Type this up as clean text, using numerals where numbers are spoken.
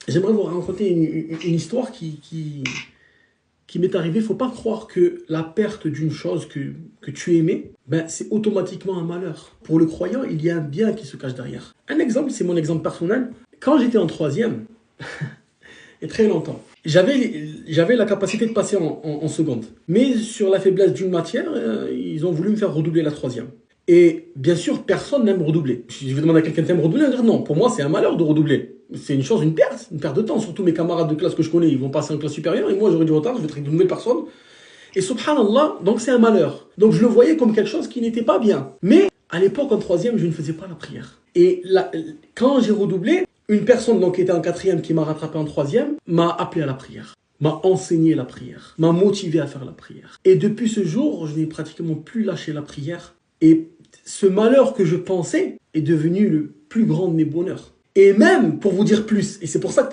J'aimerais vous raconter une histoire qui m'est arrivée. Il ne faut pas croire que la perte d'une chose que tu aimais, ben, c'est automatiquement un malheur. Pour le croyant, il y a un bien qui se cache derrière. Un exemple, c'est mon exemple personnel. Quand j'étais en troisième, et très longtemps, j'avais la capacité de passer en seconde. Mais sur la faiblesse d'une matière, ils ont voulu me faire redoubler la troisième. Et bien sûr, personne n'aime redoubler. Si je vais demander à quelqu'un t'aimes redoubler, il va dire non. Pour moi, c'est un malheur de redoubler. C'est une chose, une perte de temps. Surtout mes camarades de classe que je connais, ils vont passer en classe supérieure et moi, j'aurai du retard, je vais être avec de nouvelles personnes. Et subhanallah, donc c'est un malheur. Donc je le voyais comme quelque chose qui n'était pas bien. Mais à l'époque, en troisième, je ne faisais pas la prière. Et là, quand j'ai redoublé, une personne donc, qui était en quatrième, qui m'a rattrapé en troisième, m'a appelé à la prière, m'a enseigné la prière, m'a motivé à faire la prière. Et depuis ce jour, je n'ai pratiquement plus lâché la prière. Et ce malheur que je pensais est devenu le plus grand de mes bonheurs. Et même, pour vous dire plus, et c'est pour ça que